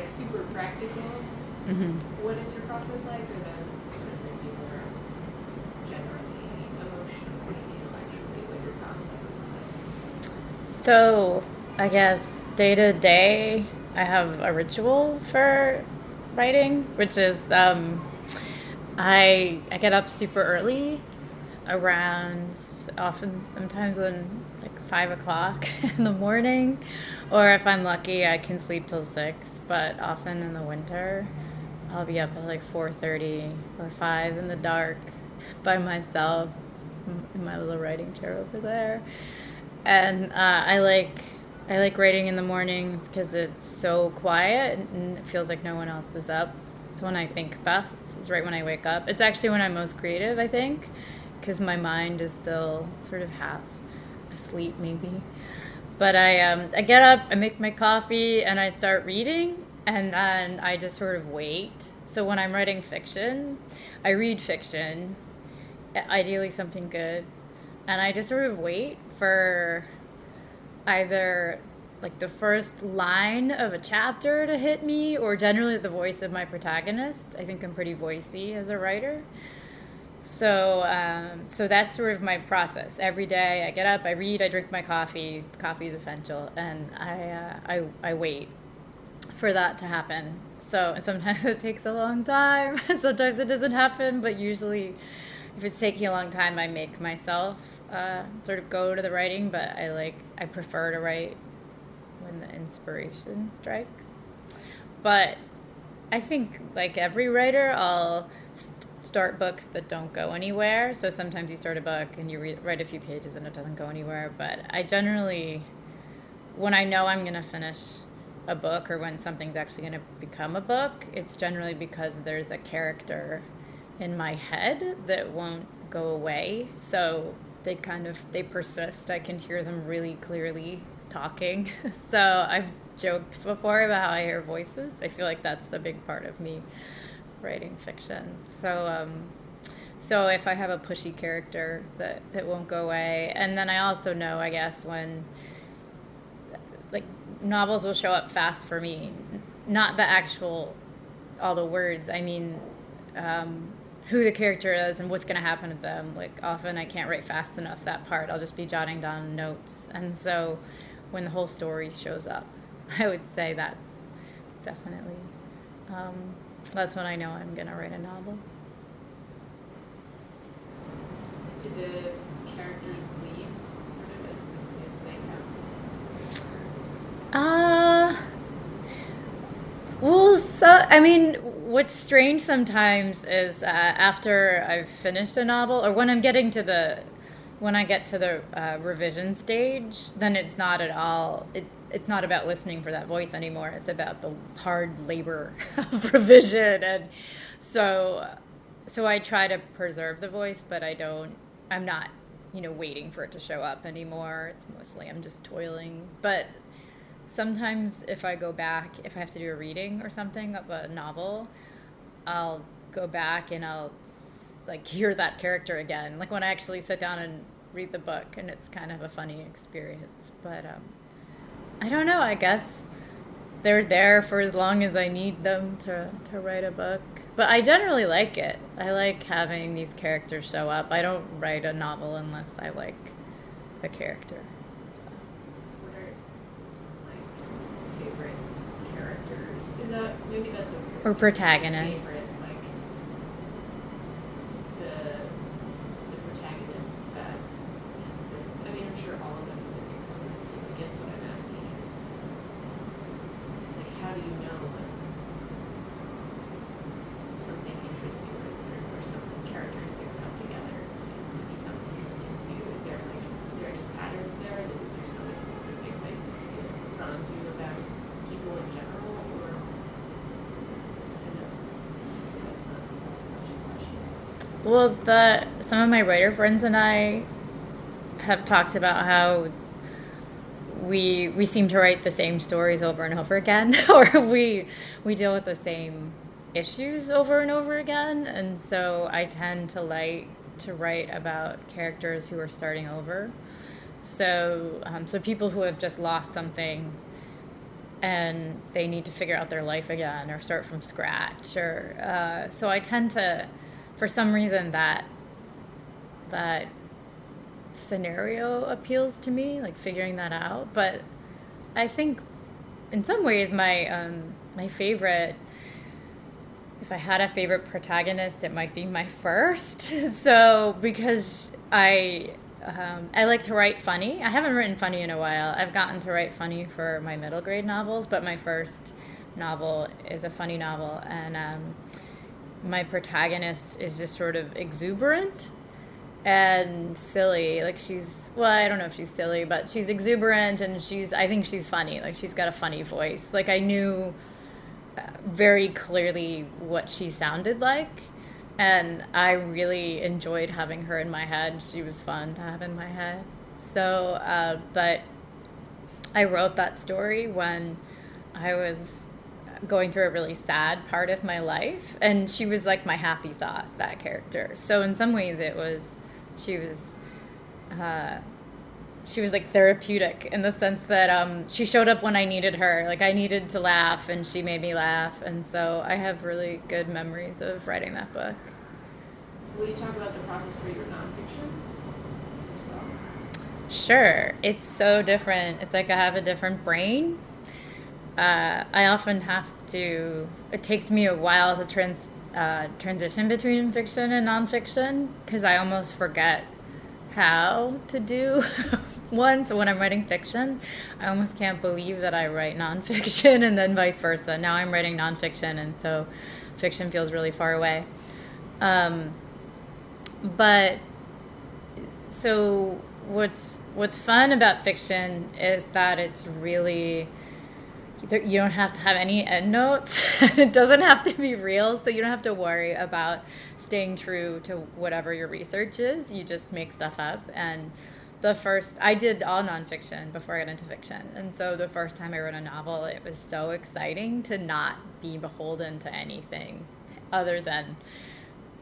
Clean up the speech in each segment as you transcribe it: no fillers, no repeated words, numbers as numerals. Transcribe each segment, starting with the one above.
like super practical, what is your process like, or then kind of maybe more generally emotionally, intellectually, what your process is like? So, I guess day to day, I have a ritual for writing, which is I get up super early, around sometimes when like 5 o'clock in the morning, or if I'm lucky, I can sleep till 6. But often in the winter, I'll be up at like 4:30 or 5 in the dark by myself in my little writing chair over there. And I like writing in the mornings because it's so quiet and it feels like no one else is up. It's when I think best. It's right when I wake up. It's actually when I'm most creative, I think, because my mind is still sort of half asleep, maybe. But I get up, I make my coffee, and I start reading, and then I just sort of wait. So when I'm writing fiction, I read fiction, ideally something good, and I just sort of wait for either like the first line of a chapter to hit me, or generally the voice of my protagonist. I think I'm pretty voicey as a writer. So that's sort of my process. Every day I get up, I read, I drink my coffee. Coffee is essential, and I wait for that to happen. So, and sometimes it takes a long time. Sometimes it doesn't happen, but usually, if it's taking a long time, I make myself sort of go to the writing. But I prefer to write when the inspiration strikes. But I think, like every writer, I'll start books that don't go anywhere. So sometimes you start a book and you write a few pages and it doesn't go anywhere. But I generally, when I know I'm going to finish a book, or when something's actually going to become a book, it's generally because there's a character in my head that won't go away. So they persist. I can hear them really clearly talking. So I've joked before about how I hear voices. I feel like that's a big part of me writing fiction. So if I have a pushy character that won't go away, and then I also know, I guess, when like novels will show up fast for me, not the actual all the words. I mean, who the character is and what's going to happen to them. Like often I can't write fast enough that part. I'll just be jotting down notes, and so when the whole story shows up, I would say that's definitely. That's when I know I'm going to write a novel. Do the characters leave sort of as quickly as they come? Well, I mean, what's strange sometimes is after I've finished a novel, or when I get to the revision stage, then it's not at all. It's not about listening for that voice anymore. It's about the hard labor of revision, and so I try to preserve the voice, but I'm not, waiting for it to show up anymore. It's mostly I'm just toiling. But sometimes if I go back, if I have to do a reading or something of a novel, I'll go back and I'll like hear that character again. Like when I actually sit down and read the book, and it's kind of a funny experience. But I don't know, I guess they're there for as long as I need them to write a book. But I generally like it. I like having these characters show up. I don't write a novel unless I like the character. So. What are some favorite characters? Maybe that's a weird or protagonists. Favorite, the protagonists that, I mean, I'm sure all of them would come to you. I guess what I'm asking is, like, how do you know when something interesting or some characteristics come together to become interesting to you? Are there any patterns there? Is there something specific that you feel drawn to about people in general, or I don't know, that's not so much a question. Well, some of my writer friends and I have talked about how we seem to write the same stories over and over again, or we deal with the same issues over and over again, and so I tend to like to write about characters who are starting over. So people who have just lost something and they need to figure out their life again or start from scratch, or so I tend to, for some reason, that scenario appeals to me, like figuring that out. But I think in some ways my favorite, if I had a favorite protagonist, it might be my first. So because I like to write funny. I haven't written funny in a while. I've gotten to write funny for my middle grade novels, but my first novel is a funny novel, and my protagonist is just sort of exuberant and silly. Like I don't know if she's silly, but she's exuberant, and I think she's funny. Like she's got a funny voice. Like I knew very clearly what she sounded like, and I really enjoyed having her in my head. She was fun to have in my head. So, but I wrote that story when I was going through a really sad part of my life, and she was like my happy thought, that character. So in some ways she was like therapeutic, in the sense that she showed up when I needed her. Like I needed to laugh, and she made me laugh. And so I have really good memories of writing that book. Will you talk about the process for your nonfiction as well? Sure. It's so different. It's like I have a different brain. I often have to, it takes me a while to transition between fiction and nonfiction, because I almost forget how to do one. So when I'm writing fiction, I almost can't believe that I write nonfiction, and then vice versa. Now I'm writing nonfiction, and so fiction feels really far away. But so what's fun about fiction is that it's really, you don't have to have any endnotes. It doesn't have to be real, so you don't have to worry about staying true to whatever your research is. You just make stuff up. And I did all nonfiction before I got into fiction. And so the first time I wrote a novel, it was so exciting to not be beholden to anything other than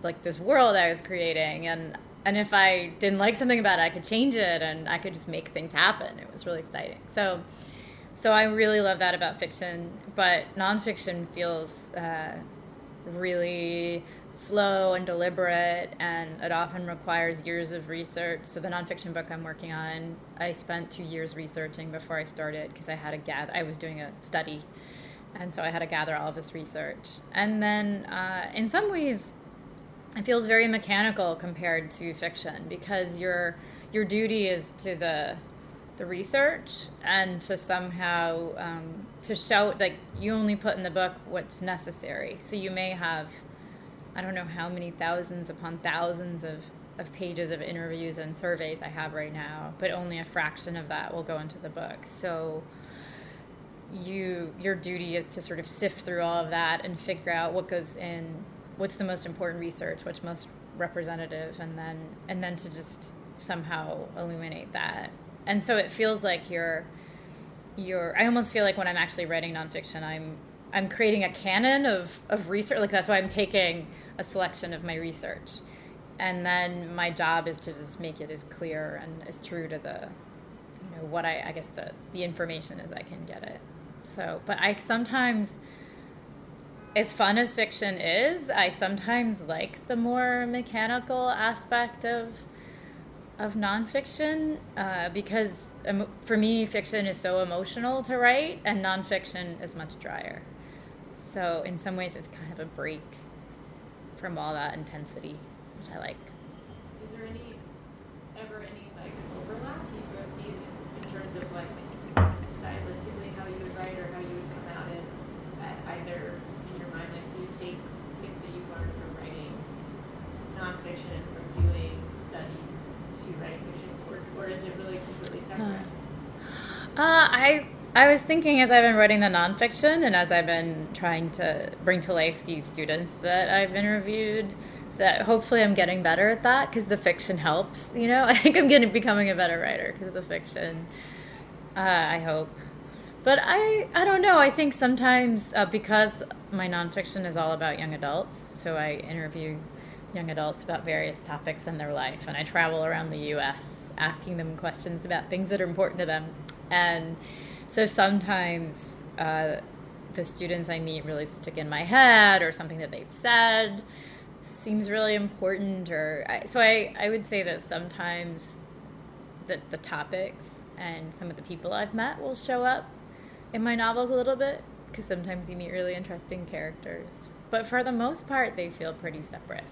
like this world I was creating. And if I didn't like something about it, I could change it, and I could just make things happen. It was really exciting. So I really love that about fiction, but nonfiction feels really slow and deliberate, and it often requires years of research. So the nonfiction book I'm working on, I spent 2 years researching before I started, because I was doing a study, and so I had to gather all of this research. And then in some ways, it feels very mechanical compared to fiction, because your duty is to the research, and to somehow to show, like, you only put in the book what's necessary. So you may have, I don't know how many thousands upon thousands of pages of interviews and surveys I have right now, but only a fraction of that will go into the book. So your duty is to sort of sift through all of that and figure out what goes in, what's the most important research, what's most representative, and then to just somehow illuminate that. And so it feels like I almost feel like when I'm actually writing nonfiction, I'm creating a canon of research. Like that's why I'm taking a selection of my research, and then my job is to just make it as clear and as true to the, what I guess the information as I can get it. So, but I sometimes, as fun as fiction is, I sometimes like the more mechanical aspect of nonfiction, because for me, fiction is so emotional to write, and nonfiction is much drier. So in some ways, it's kind of a break from all that intensity, which I like. Is there ever any like overlap, even in terms of like stylistically how you would write, or how you would come at it, at either in your mind? Like, do you take things that you've learned from writing nonfiction and from doing studies to writing fiction, or is it really completely separate? I was thinking, as I've been writing the nonfiction, and as I've been trying to bring to life these students that I've interviewed, that hopefully I'm getting better at that, because the fiction helps. I think I'm becoming a better writer because of the fiction. I hope. But I don't know. I think sometimes because my nonfiction is all about young adults, so I interview young adults about various topics in their life, and I travel around the U.S. asking them questions about things that are important to them. And so sometimes the students I meet really stick in my head, or something that they've said seems really important, so I would say that sometimes that the topics and some of the people I've met will show up in my novels a little bit, because sometimes you meet really interesting characters. But for the most part, they feel pretty separate.